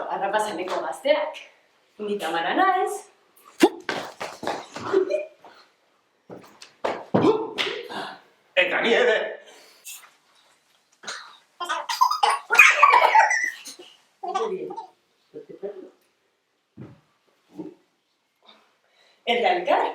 Arrapasaneko gazteak. Ni Tamara naiz. Eta ni ere. Errealkar.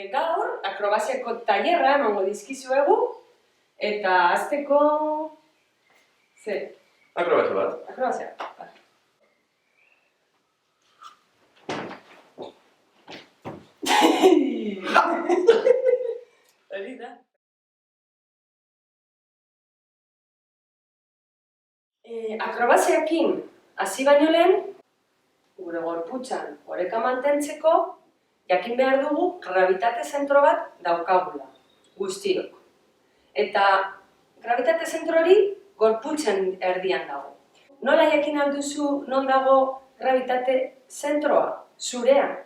Gaur, akrobaziako tailerra emango dizkizuegu, eta hasteko... Akrobazio bat. Akrobazia. Hori da. Akrobaziakin hasi baino lehen, gure gorputzan oreka mantentzeko, jakin behar dugu gravitate zentro bat daukagula, guztiok. Eta gravitate zentro hori gorputzen erdian dago. Nola jakin alduzu non dago gravitate zentroa, zurean?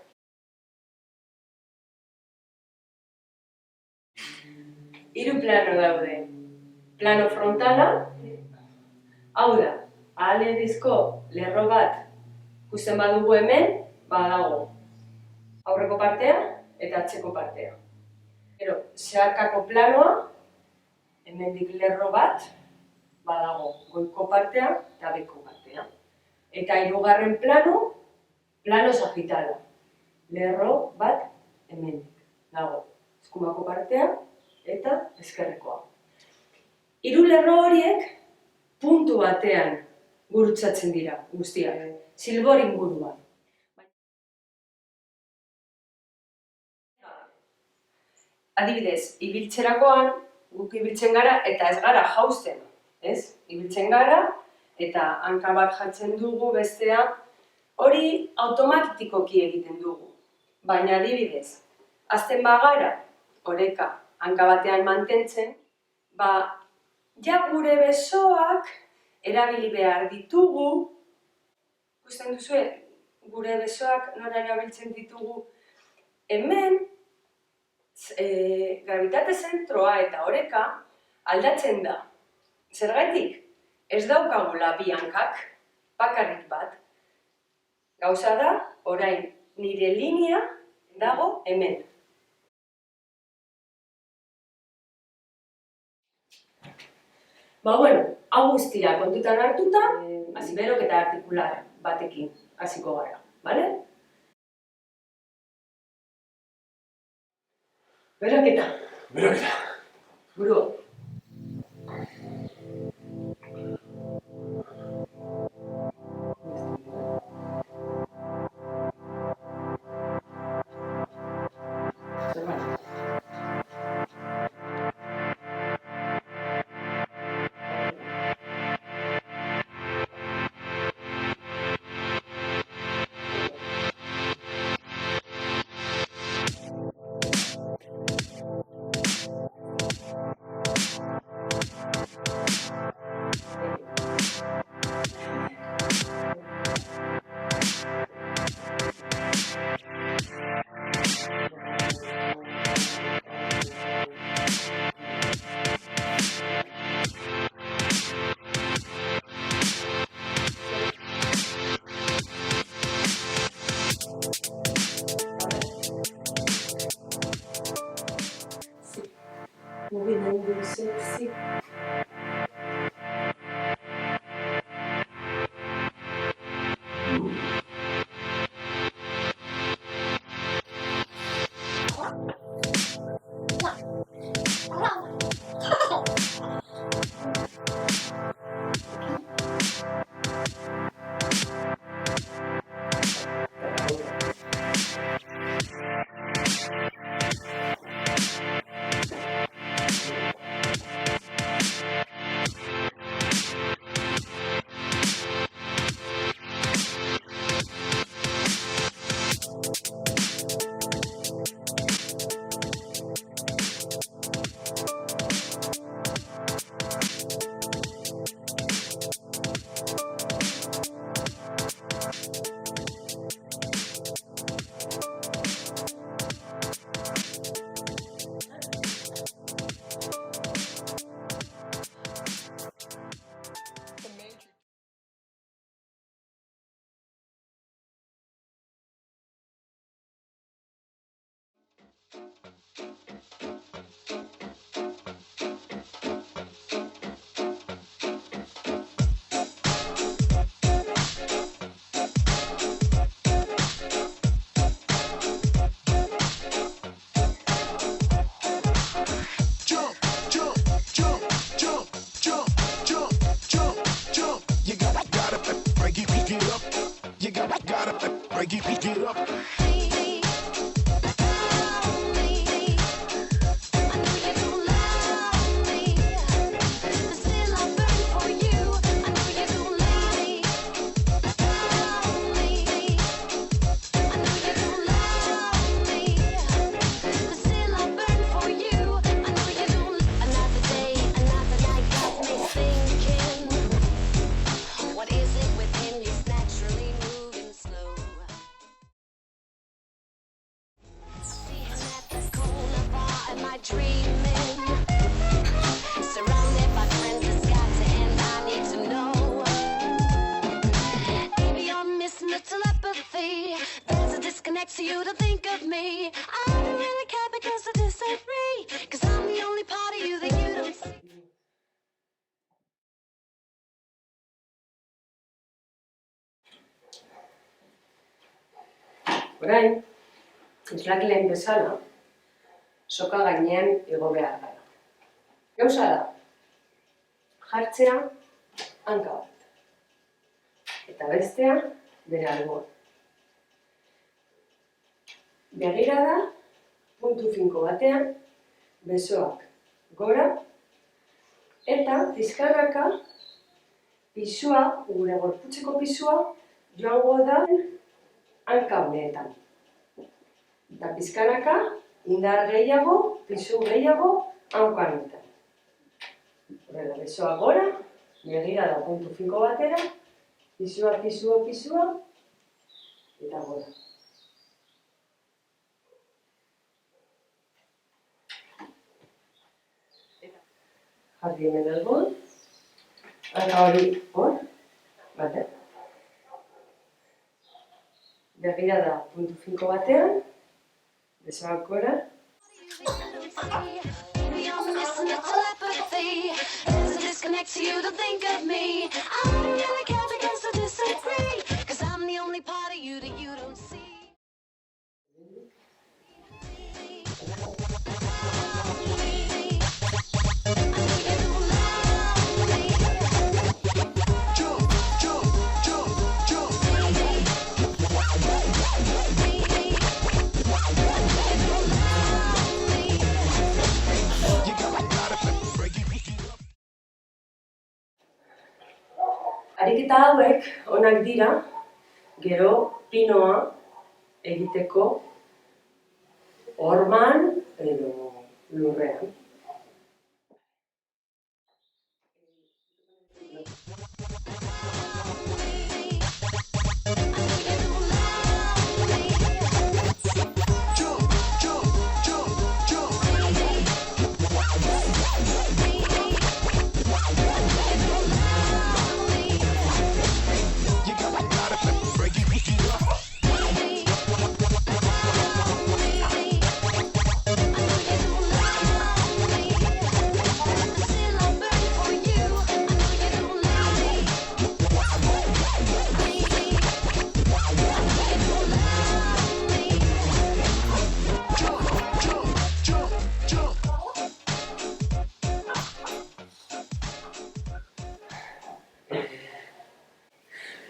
Hiru plano daude. Plano frontala, hau da, ahaledizko lerro bat ikusten badugu hemen, badago. Aurreko partea eta atzeko partea. Gero, zeharkako planoa, hemendik lerro bat, badago goiko partea eta beheko partea. Eta hirugarren plano, plano sagitala. Lerro bat hemendik dago. Eskumako partea eta ezkerrekoa. Hiru lerro horiek puntu batean gurutzatzen dira guztiak, zilbor inguruan. Adibidez, ibiltzerakoan, guk ibiltzen gara eta ez gara jausten, ez? Ibiltzen gara eta hanka bat jartzen dugu bestea, hori automatikoki egiten dugu. Baina adibidez, hasten bagara, oreka hanka batean mantentzen, ja gure besoak erabili behar ditugu, ikusten duzue, gure besoak nora erabiltzen ditugu, hemen, gravitate zentroa eta oreka aldatzen da. Zergatik, ez daukagula bi hankak, bakarrik bat. Gauza da, orain nire linea dago hemen. Hau guztia kontutan hartuta, beroketa artikular batekin hasiko gara, bale? Beroketa. Buru. sexy. Get up. To you to think of me, I don't really care because I disagree, cause I'm the only part of you that you don't see. Orain, islakleen bezala, soka gainean igo behar gara. Gauza da, jartzea hanka bat, eta bestea bere alboan. Begirada, puntu finko batean, besoak gora, eta pizkanaka pisua, gure gorputzeko pisua, joango da hanka honetan. Eta pizkanaka, indar gehiago, pisu gehiago, hanka honetan. Horrela, besoak gora, begirada puntu finko batera, pisua, pisua, pisua, eta gora. Jarri hemen alboan, hanka hori hor, bate. Begirada puntu finko batean, besoak gora. Maybe I'm missing the telepathy. There's a disconnect to you to think of me. I don't really care because I disagree, cause I'm the only part of you that you don't see. Ariketa hauek onak dira, gero pinoa egiteko horman edo lurrean.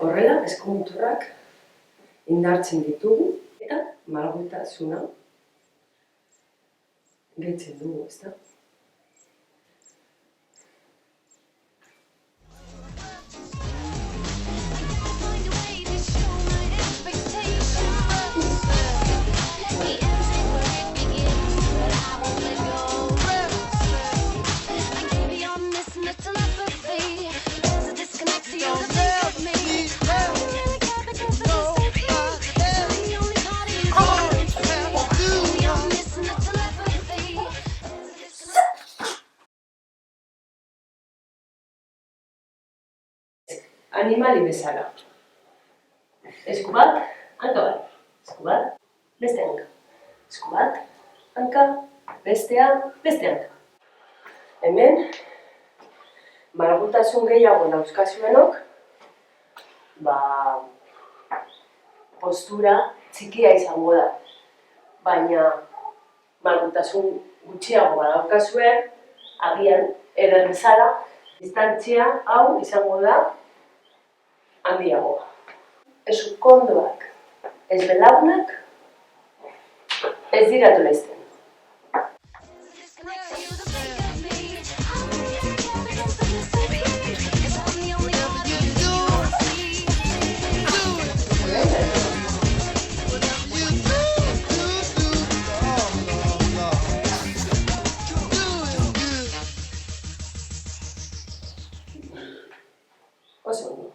Horrela, eskumuturrak indartzen ditugu eta malgutasuna gehitzen dugu, ezta? Find a way to show my expectations. The end's where it begins, but I won't let go. I can be honest and the telepathy. There's a disconnect to you to think of me. I don't really care because I disagree. 'Cause I'm the only party you see. I can be honest and the telepathy. There's a disconnect. Animali bezala. Esku bat, hanka bat. Esku bat, beste hanka. Esku bat, hanka, bestea, beste hanka. Hemen, malgutasun gehiago dauzkazuenok, postura txikia izango da. Baina, malgutasun gutxiago badaukazue, agian eder bezala, distantzia hau izango da handiagoa. Esku kondoak, ez belaunak, ez dira tolaizten. Disconnect to you to think of me. I don't really care because I disagree. 'Cause I'm the only party you Oso ondo.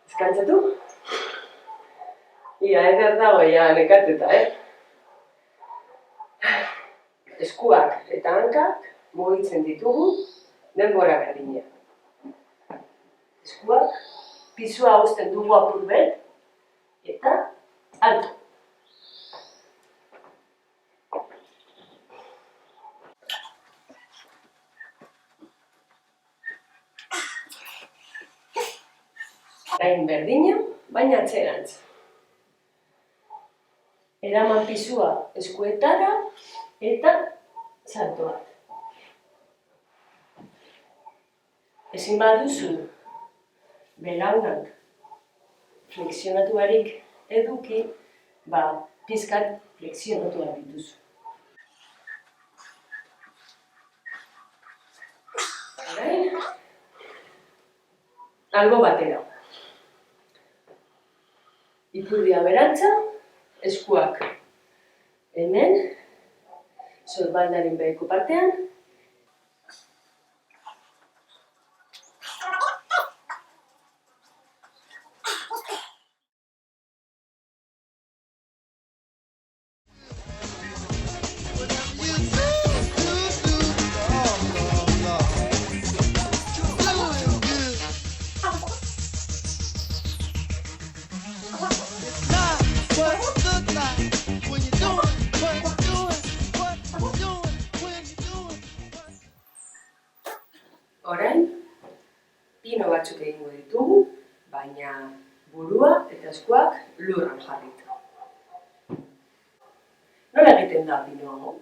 Deskantzatu? Ia, eder dago, nekatuta, Eskuak eta hankak mugitzen ditugu denbora berdinean. Eskuak pisua uzten dugu apur bet eta alto. Gain berdina, baina atzerantz. Eraman pisua eskuetara eta salto bat. Ezin baduzu belaunak flexionatu barik eduki, pizkat flexionatu behar dituzu. Orain, albo batera. Ipurdia berantza, eskuak hemen, sorbaldaren beheko partean, orain, pino batzuk egingo ditugu, baina burua eta eskuak lurran jarrita. Nola egiten da pino hau?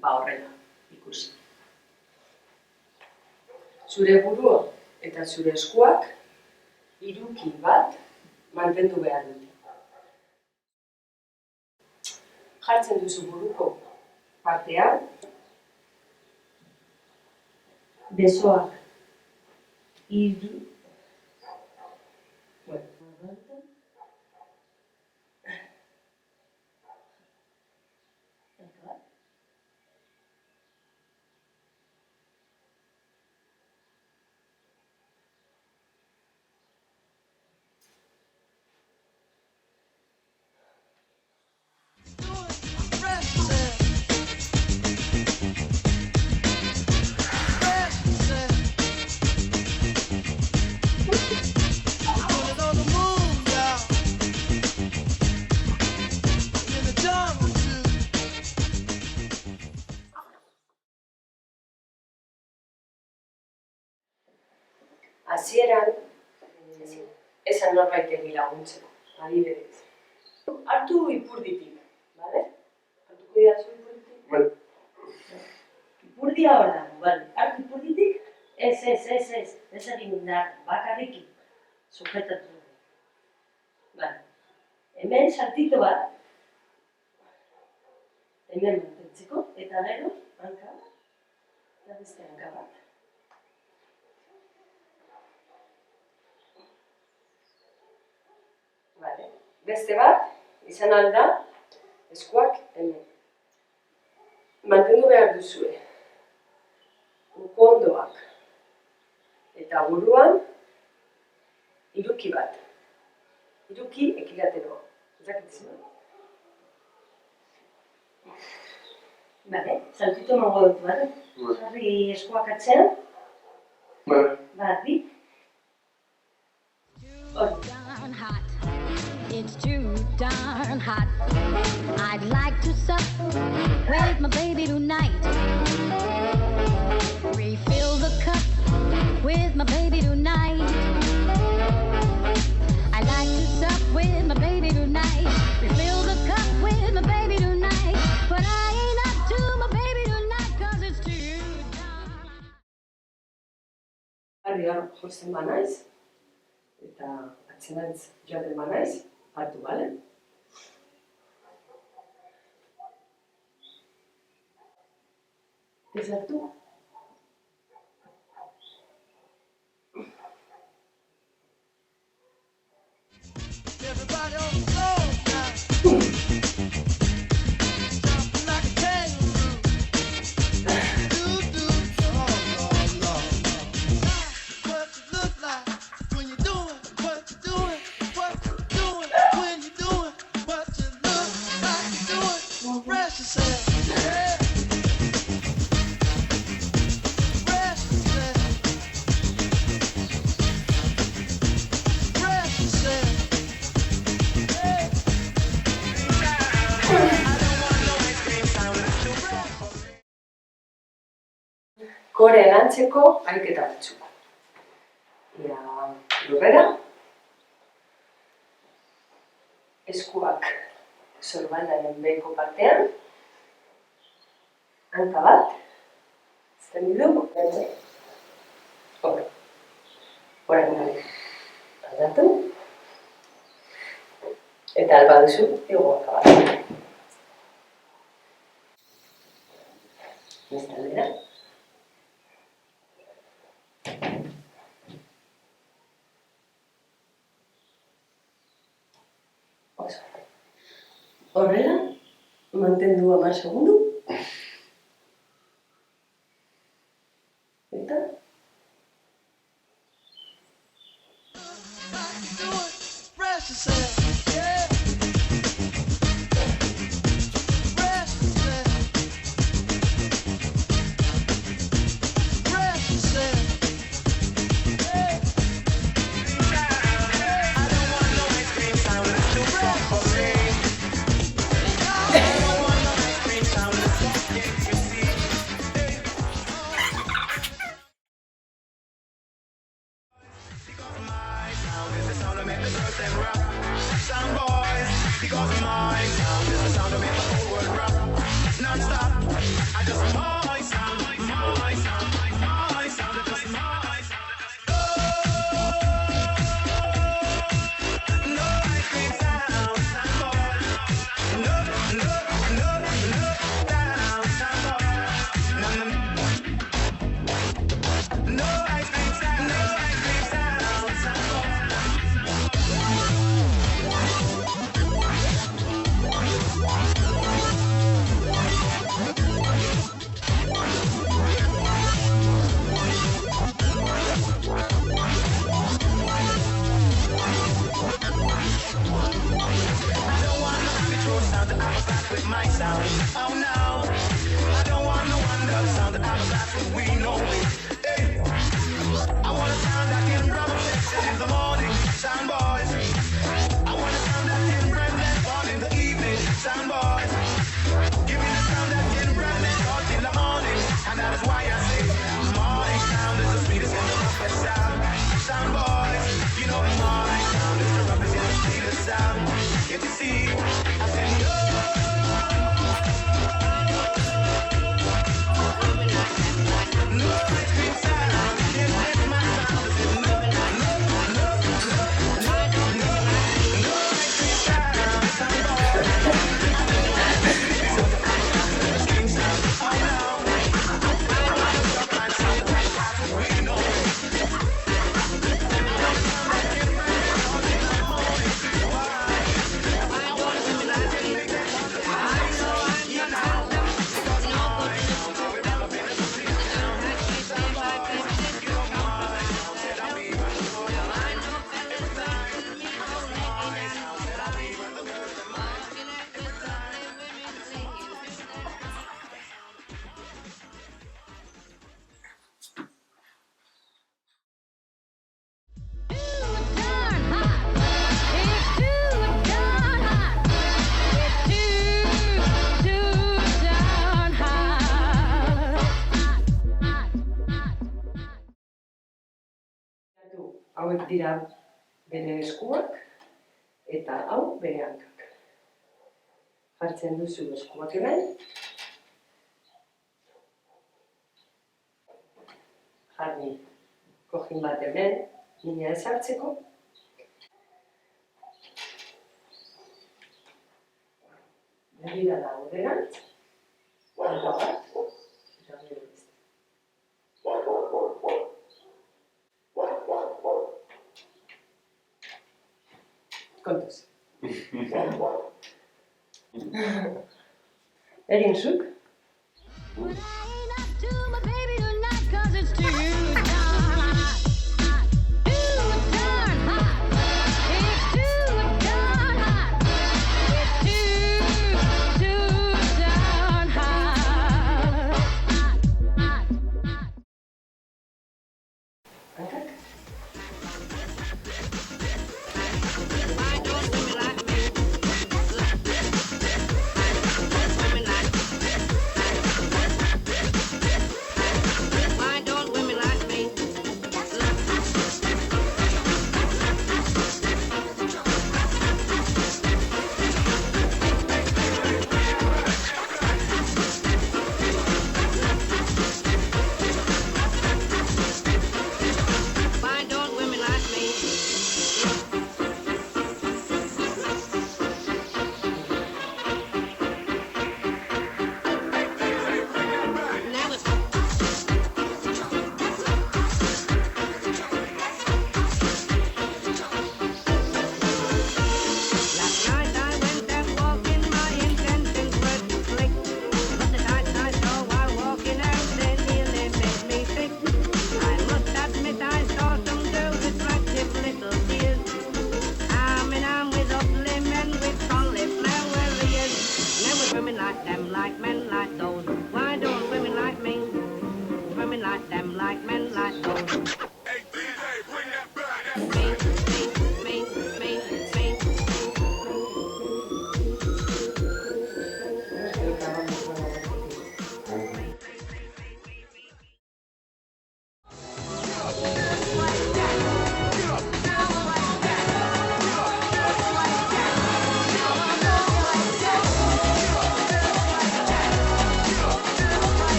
Horrela, ikusi. Zure burua eta zure eskuak hiruki bat mantendu behar dute. Jartzen duzu buruko partean, besoak hiru, hasieran, esan norbaitegi laguntzeko, adibidez. Hartu ipurditik, bale? Hartuko idatzu ipurditik? Bai. Ipurdia hor dago, bale? Hartu ipurditik, Ez, ez egin indar, bakarrik sujetatu. Bale, hemen saltito bat, hemen mantentzeko, eta gero, hanka bat, eta beste hanka bat. Bale, beste bat, izan alda, eskuak hemen. Mantendu behar duzue. Ukondoak. Eta buruan, iruki bat. Iruki ekilatero. Ezakitzen. Bale, saltito emango dut, bale? Jarri eskuak atzean, Vale. bat, bi. Hori. Darn hot. It's too darn hot. I'd like to sup with my baby tonight. Refill the cup with my baby tonight. I'd like to sup with my baby tonight. Refill the cup with my baby tonight. But I ain't up to my baby tonight 'cause it's too darn. Harri hor josten banaiz, eta atzenantz joaten banaiz, hartu, bale? Ez hartu? Everybody on the floor now. Jumping like a kangaroo. Do, Lord, Lord. What you look like when you're doing what you're doing, what you're doing when you're doing what you look like you're doing. Rest yourself, yeah. Rest yourself. Rest yourself. Kore lantzeko ariketa batzuk. Ia lurrera, eskuak sorbaldaren beheko partean, hanka bat, zendidu, bete. Hor. Horain gari. Aldatu. Eta alba duzu, igo hanka bat. Beste aldera. Oso. Horrela, mantendu 10 segundu. Eta Rest yourself, yeah. Rest yourself. Rest yourself. Yeah. I don't want no ice cream sound. It's too rough for me. I don't want no ice cream sound. It's too thick, you see. Because my sound is the sound that make the girls them rock. Sound boys, because my sound is the sound that make the whole world rock. Non-stop, I just my sound, my sound, my sound, just my sound. No ice cream sound, sound boy. No, down, sound boy. No ice cream sound, sound boy. I don't want no control sound that I was back with my sound. Oh no, I don't want no wonder sound that I was back with we know it. Hey. I want a sound that can drum and sex in the morning, sound boys. I want a sound that can run and fall in the evening, sound boys. Give me the sound that can run and fall in the morning, and that is why I say morning sound is the sweetest and the roughest sound, sound boys. You know morning sound is the roughest and the sweetest sound. Can't you see? I said no. No ice cream Hauek dira bere eskuak eta hau bere hankak. Jartzen duzu eskuak hemen. Jarri kojin bat hemen, mina ezartzeko. Begira da aurrerantz. Hanka bat. Eta gero beste. Kontuz. Egin zuk. Line up to my baby tonight 'cause it's too darn hot. Too darn hot. It's too darn hot. It's too darn hot. Hankak. Why don't women like me? Why don't women like me? Now it's last night I went and walking, my intentions were to flick. But the sights I saw while walking out there nearly made me sick. I must admit I saw some girls with attractive little tears. I'm with ugly men with cauliflower ears. Now with women like them, like men like those. Why don't women like me? Women like them, like men like those. Hey, DJ, bring that back. Me, me, me, me, me.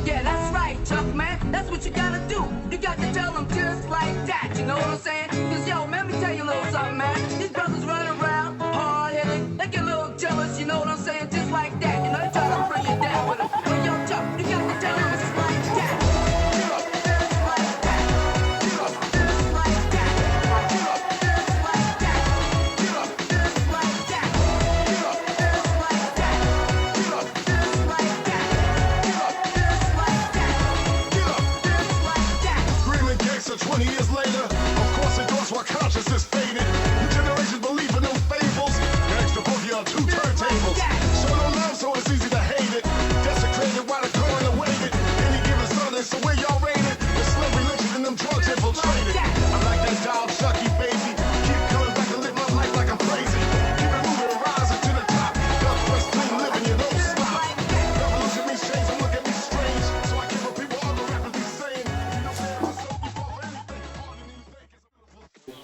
Yeah, that's right, Chuck, man. That's what you gotta do. You got to tell them just like that. You know what I'm saying? 'Cause yo, let me tell you a little something, man. These brothers running around, hard-headed. They get a little jealous, you know what I'm saying? Just like that. You know, they try to bring you down with them. But yo, Chuck, you got to tell them just like that. Just like that. Just like that. Just like that. Just like that. Just like that. Just like that. Screaming gangster 20 years later. Of course, it goes while consciousness faded. New generation believe in them fables. Gangster boogie on 2 turntables. Show no love, so it's easy to hate it. Desecrated while the current awaited. Any given Sunday, so where y'all rated? The slavery lynches and them drugs infiltrated. I'm like that dog, Chucky, baby. Keep coming back and live my life like I'm crazy. Keep it moving and rising to the top. Duck first clean living, you don't stop. Revolution means change, and look at me strange. So I keep what people all the rappers be saying. You know, man, I'm so before anything. All you need to think is a beautiful.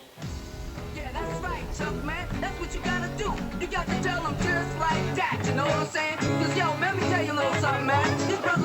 Yeah, that's right, Chuck, man. That's what you gotta do. You got to tell them just like that. You know what I'm saying? 'Cause yo, let me tell you a little something, man. These brothers